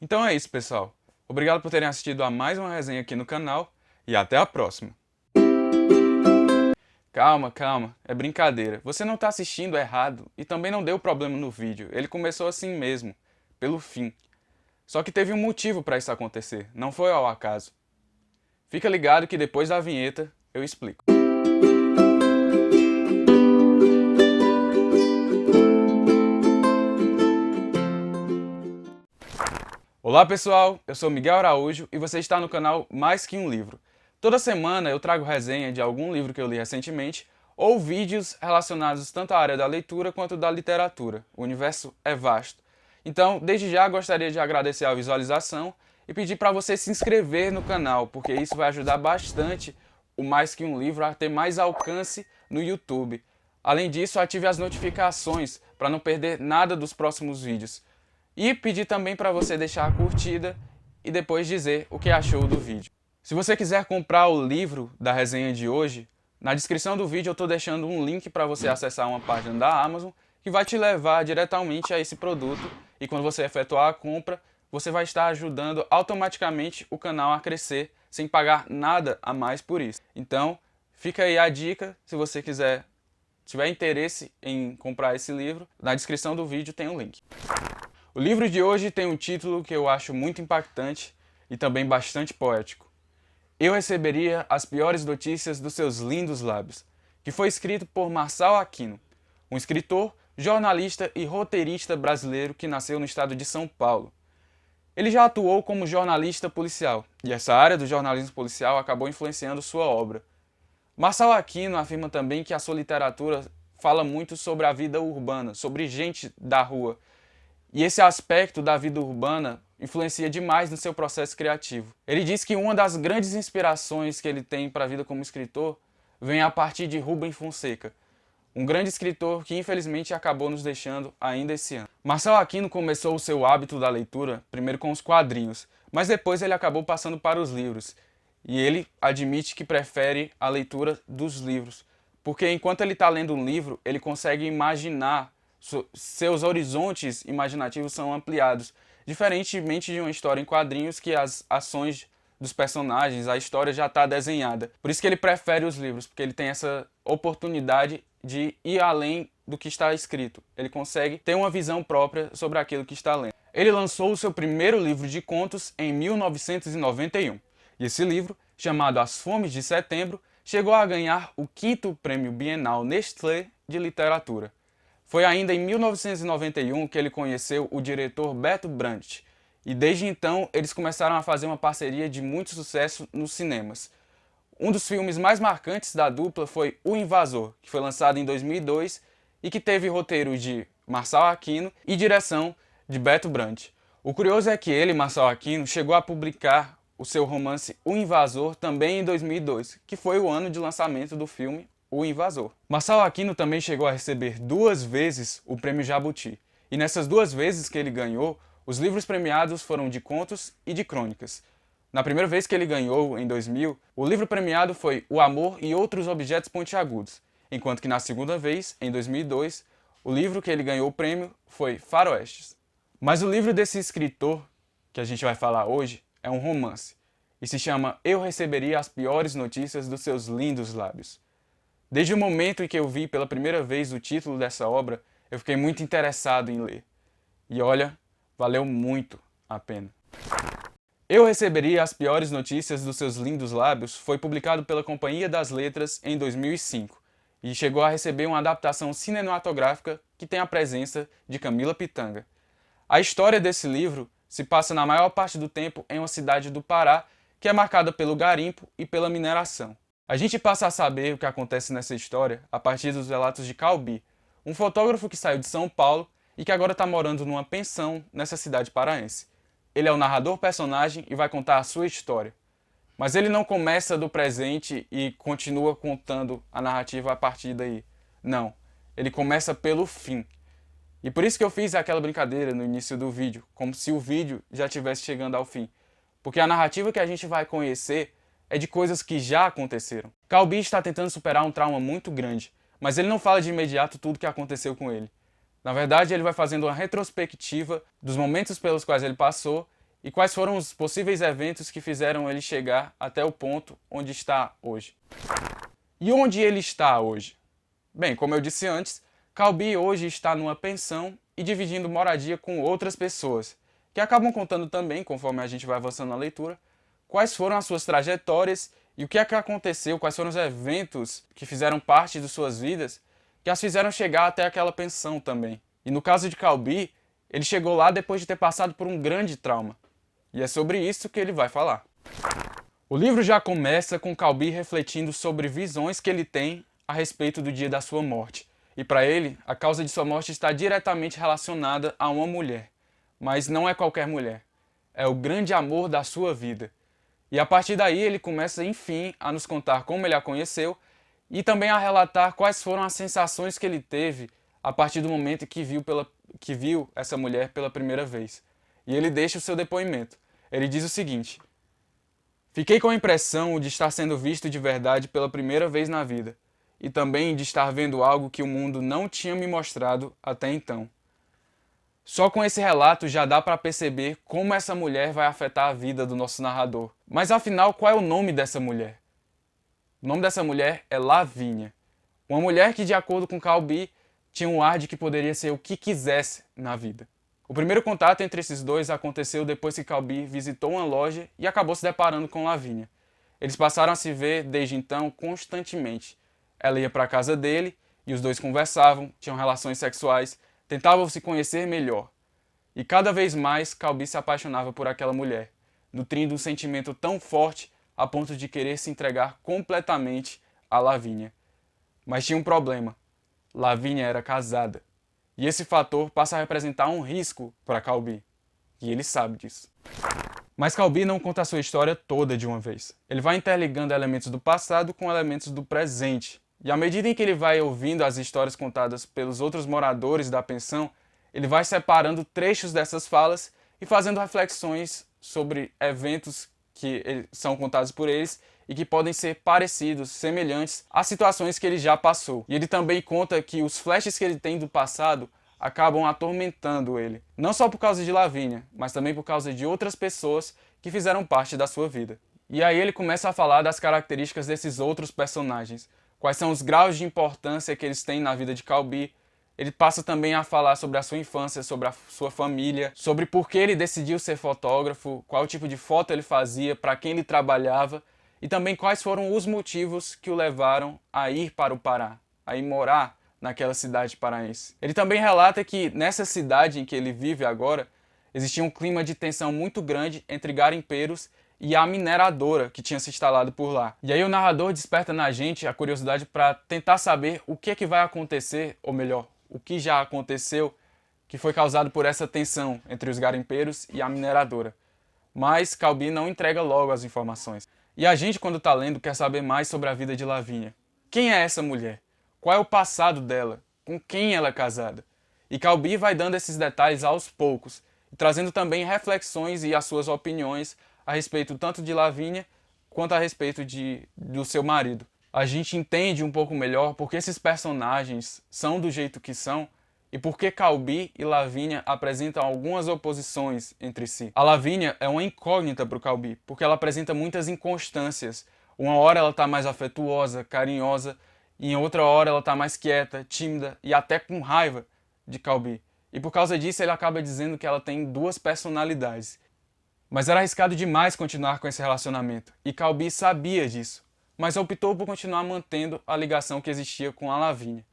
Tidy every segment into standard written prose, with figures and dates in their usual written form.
Então é isso, pessoal. Obrigado por terem assistido a mais uma resenha aqui no canal e até a próxima. Calma, calma, é brincadeira. Você não está assistindo errado e também não deu problema no vídeo. Ele começou assim mesmo, pelo fim. Só que teve um motivo para isso acontecer, não foi ao acaso. Fica ligado que depois da vinheta eu explico. Olá pessoal, eu sou Miguel Araújo e você está no canal Mais Que Um Livro. Toda semana eu trago resenha de algum livro que eu li recentemente ou vídeos relacionados tanto à área da leitura quanto da literatura. O universo é vasto. Então, desde já gostaria de agradecer a visualização e pedir para você se inscrever no canal, porque isso vai ajudar bastante o Mais Que Um Livro a ter mais alcance no YouTube. Além disso, ative as notificações para não perder nada dos próximos vídeos. E pedir também para você deixar a curtida e depois dizer o que achou do vídeo. Se você quiser comprar o livro da resenha de hoje, na descrição do vídeo eu estou deixando um link para você acessar uma página da Amazon que vai te levar diretamente a esse produto e quando você efetuar a compra, você vai estar ajudando automaticamente o canal a crescer sem pagar nada a mais por isso. Então, fica aí a dica, se você tiver interesse em comprar esse livro, na descrição do vídeo tem um link. O livro de hoje tem um título que eu acho muito impactante e também bastante poético. Eu receberia as piores notícias dos seus lindos lábios, que foi escrito por Marçal Aquino, um escritor, jornalista e roteirista brasileiro que nasceu no estado de São Paulo. Ele já atuou como jornalista policial, e essa área do jornalismo policial acabou influenciando sua obra. Marçal Aquino afirma também que a sua literatura fala muito sobre a vida urbana, sobre gente da rua, e esse aspecto da vida urbana influencia demais no seu processo criativo. Ele diz que uma das grandes inspirações que ele tem para a vida como escritor vem a partir de Rubem Fonseca, um grande escritor que infelizmente acabou nos deixando ainda esse ano. Marçal Aquino começou o seu hábito da leitura primeiro com os quadrinhos, mas depois ele acabou passando para os livros. E ele admite que prefere a leitura dos livros, porque enquanto ele está lendo um livro, ele consegue imaginar, seus horizontes imaginativos são ampliados, diferentemente de uma história em quadrinhos que as ações dos personagens, a história já está desenhada. Por isso que ele prefere os livros, porque ele tem essa oportunidade de ir além do que está escrito. Ele consegue ter uma visão própria sobre aquilo que está lendo. Ele lançou o seu primeiro livro de contos em 1991. E esse livro, chamado As Fomes de Setembro, chegou a ganhar o 5º Prêmio Bienal Nestlé de Literatura. Foi ainda em 1991 que ele conheceu o diretor Bertolt Brecht, e desde então eles começaram a fazer uma parceria de muito sucesso nos cinemas. Um dos filmes mais marcantes da dupla foi O Invasor, que foi lançado em 2002 e que teve roteiro de Marçal Aquino e direção de Bertolt Brecht. O curioso é que ele, Marçal Aquino, chegou a publicar o seu romance O Invasor também em 2002, que foi o ano de lançamento do filme O Invasor. Marçal Aquino também chegou a receber 2 vezes o Prêmio Jabuti, e nessas 2 vezes que ele ganhou, os livros premiados foram de contos e de crônicas. Na primeira vez que ele ganhou, em 2000, o livro premiado foi O Amor e Outros Objetos Pontiagudos, enquanto que na segunda vez, em 2002, o livro que ele ganhou o prêmio foi Faroestes. Mas o livro desse escritor, que a gente vai falar hoje, é um romance, e se chama Eu Receberia as Piores Notícias dos Seus Lindos Lábios. Desde o momento em que eu vi pela primeira vez o título dessa obra, eu fiquei muito interessado em ler. E olha, valeu muito a pena. Eu Receberia as Piores Notícias dos Seus Lindos Lábios foi publicado pela Companhia das Letras em 2005 e chegou a receber uma adaptação cinematográfica que tem a presença de Camila Pitanga. A história desse livro se passa na maior parte do tempo em uma cidade do Pará que é marcada pelo garimpo e pela mineração. A gente passa a saber o que acontece nessa história a partir dos relatos de Calbi, um fotógrafo que saiu de São Paulo e que agora está morando numa pensão nessa cidade paraense. Ele é o narrador-personagem e vai contar a sua história. Mas ele não começa do presente e continua contando a narrativa a partir daí. Não, ele começa pelo fim. E por isso que eu fiz aquela brincadeira no início do vídeo, como se o vídeo já estivesse chegando ao fim. Porque a narrativa que a gente vai conhecer é de coisas que já aconteceram. Calbi está tentando superar um trauma muito grande, mas ele não fala de imediato tudo o que aconteceu com ele. Na verdade, ele vai fazendo uma retrospectiva dos momentos pelos quais ele passou e quais foram os possíveis eventos que fizeram ele chegar até o ponto onde está hoje. E onde ele está hoje? Bem, como eu disse antes, Calbi hoje está numa pensão e dividindo moradia com outras pessoas, que acabam contando também, conforme a gente vai avançando na leitura, quais foram as suas trajetórias e o que é que aconteceu, quais foram os eventos que fizeram parte de suas vidas, que as fizeram chegar até aquela pensão também. E no caso de Calbi, ele chegou lá depois de ter passado por um grande trauma. E é sobre isso que ele vai falar. O livro já começa com Calbi refletindo sobre visões que ele tem a respeito do dia da sua morte. E para ele, a causa de sua morte está diretamente relacionada a uma mulher. Mas não é qualquer mulher. É o grande amor da sua vida. E a partir daí ele começa, enfim, a nos contar como ele a conheceu e também a relatar quais foram as sensações que ele teve a partir do momento que viu essa mulher pela primeira vez. E ele deixa o seu depoimento. Ele diz o seguinte: fiquei com a impressão de estar sendo visto de verdade pela primeira vez na vida, e também de estar vendo algo que o mundo não tinha me mostrado até então. Só com esse relato já dá para perceber como essa mulher vai afetar a vida do nosso narrador. Mas afinal, qual é o nome dessa mulher? O nome dessa mulher é Lavínia. Uma mulher que, de acordo com Calbi, tinha um ar de que poderia ser o que quisesse na vida. O primeiro contato entre esses dois aconteceu depois que Calbi visitou uma loja e acabou se deparando com Lavínia. Eles passaram a se ver desde então constantemente. Ela ia para a casa dele e os dois conversavam, tinham relações sexuais, tentavam se conhecer melhor. E cada vez mais Calbi se apaixonava por aquela mulher, nutrindo um sentimento tão forte a ponto de querer se entregar completamente a Lavínia. Mas tinha um problema. Lavínia era casada. E esse fator passa a representar um risco para Calbi. E ele sabe disso. Mas Calbi não conta a sua história toda de uma vez. Ele vai interligando elementos do passado com elementos do presente. E à medida em que ele vai ouvindo as histórias contadas pelos outros moradores da pensão, ele vai separando trechos dessas falas e fazendo reflexões sobre eventos que são contados por eles e que podem ser parecidos, semelhantes às situações que ele já passou. E ele também conta que os flashes que ele tem do passado acabam atormentando ele. Não só por causa de Lavínia, mas também por causa de outras pessoas que fizeram parte da sua vida. E aí ele começa a falar das características desses outros personagens. Quais são os graus de importância que eles têm na vida de Calbi. Ele passa também a falar sobre a sua infância, sobre a sua família, sobre por que ele decidiu ser fotógrafo, qual tipo de foto ele fazia, para quem ele trabalhava, e também quais foram os motivos que o levaram a ir para o Pará, a ir morar naquela cidade paraense. Ele também relata que nessa cidade em que ele vive agora, existia um clima de tensão muito grande entre garimpeiros e a mineradora que tinha se instalado por lá. E aí o narrador desperta na gente a curiosidade para tentar saber o que é que vai acontecer, ou melhor, o que já aconteceu, que foi causado por essa tensão entre os garimpeiros e a mineradora. Mas Calbi não entrega logo as informações. E a gente, quando está lendo, quer saber mais sobre a vida de Lavínia. Quem é essa mulher? Qual é o passado dela? Com quem ela é casada? E Calbi vai dando esses detalhes aos poucos, trazendo também reflexões e as suas opiniões a respeito tanto de Lavínia quanto a respeito do seu marido. A gente entende um pouco melhor porque esses personagens são do jeito que são e porque Calbi e Lavínia apresentam algumas oposições entre si. A Lavínia é uma incógnita para o Calbi, porque ela apresenta muitas inconstâncias. Uma hora ela está mais afetuosa, carinhosa, e em outra hora ela está mais quieta, tímida e até com raiva de Calbi. E por causa disso ele acaba dizendo que ela tem duas personalidades. Mas era arriscado demais continuar com esse relacionamento, e Calbi sabia disso, mas optou por continuar mantendo a ligação que existia com a Lavínia.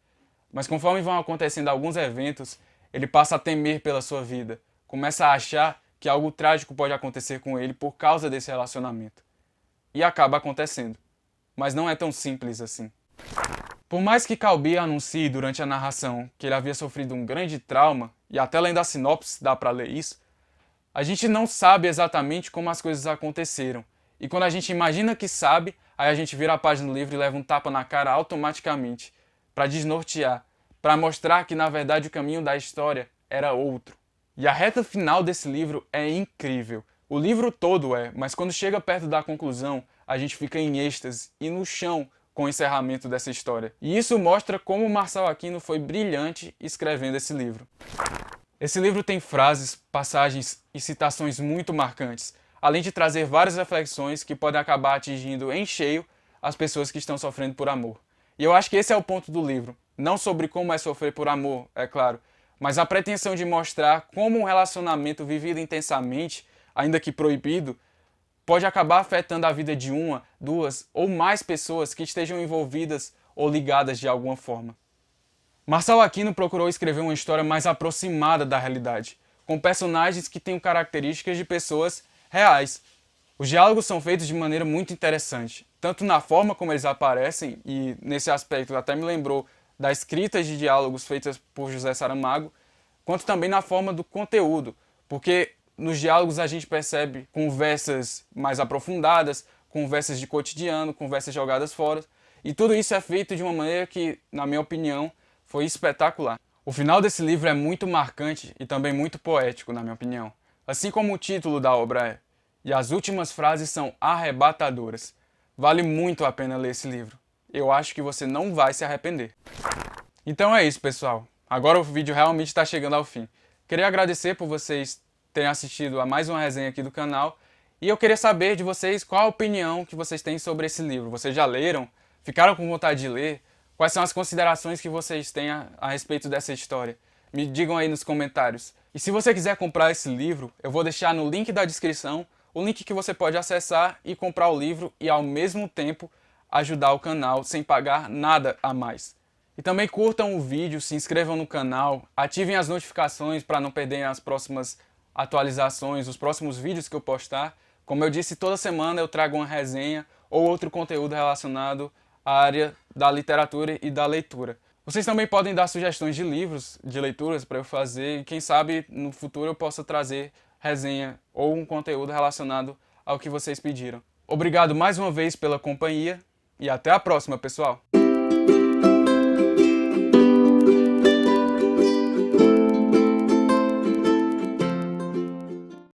Mas conforme vão acontecendo alguns eventos, ele passa a temer pela sua vida, começa a achar que algo trágico pode acontecer com ele por causa desse relacionamento. E acaba acontecendo. Mas não é tão simples assim. Por mais que Calbi anuncie durante a narração que ele havia sofrido um grande trauma, e até lendo a sinopse dá para ler isso, a gente não sabe exatamente como as coisas aconteceram. E quando a gente imagina que sabe, aí a gente vira a página do livro e leva um tapa na cara automaticamente, para desnortear, para mostrar que na verdade o caminho da história era outro. E a reta final desse livro é incrível. O livro todo é, mas quando chega perto da conclusão, a gente fica em êxtase e no chão com o encerramento dessa história. E isso mostra como Marçal Aquino foi brilhante escrevendo esse livro. Esse livro tem frases, passagens e citações muito marcantes, além de trazer várias reflexões que podem acabar atingindo em cheio as pessoas que estão sofrendo por amor. E eu acho que esse é o ponto do livro, não sobre como é sofrer por amor, é claro, mas a pretensão de mostrar como um relacionamento vivido intensamente, ainda que proibido, pode acabar afetando a vida de uma, duas ou mais pessoas que estejam envolvidas ou ligadas de alguma forma. Marçal Aquino procurou escrever uma história mais aproximada da realidade, com personagens que tenham características de pessoas reais. Os diálogos são feitos de maneira muito interessante, tanto na forma como eles aparecem, e nesse aspecto até me lembrou das escritas de diálogos feitas por José Saramago, quanto também na forma do conteúdo, porque nos diálogos a gente percebe conversas mais aprofundadas, conversas de cotidiano, conversas jogadas fora, e tudo isso é feito de uma maneira que, na minha opinião, foi espetacular. O final desse livro é muito marcante e também muito poético, na minha opinião, assim como o título da obra é. E as últimas frases são arrebatadoras. Vale muito a pena ler esse livro. Eu acho que você não vai se arrepender. Então é isso, pessoal. Agora o vídeo realmente está chegando ao fim. Queria agradecer por vocês terem assistido a mais uma resenha aqui do canal. E eu queria saber de vocês qual a opinião que vocês têm sobre esse livro. Vocês já leram? Ficaram com vontade de ler? Quais são as considerações que vocês têm a respeito dessa história? Me digam aí nos comentários. E se você quiser comprar esse livro, eu vou deixar no link da descrição o link que você pode acessar e comprar o livro e ao mesmo tempo ajudar o canal sem pagar nada a mais. E também curtam o vídeo, se inscrevam no canal, ativem as notificações para não perderem as próximas atualizações, os próximos vídeos que eu postar. Como eu disse, toda semana eu trago uma resenha ou outro conteúdo relacionado à área da literatura e da leitura. Vocês também podem dar sugestões de livros, de leituras para eu fazer e quem sabe no futuro eu possa trazer resenha ou um conteúdo relacionado ao que vocês pediram. Obrigado mais uma vez pela companhia e até a próxima, pessoal!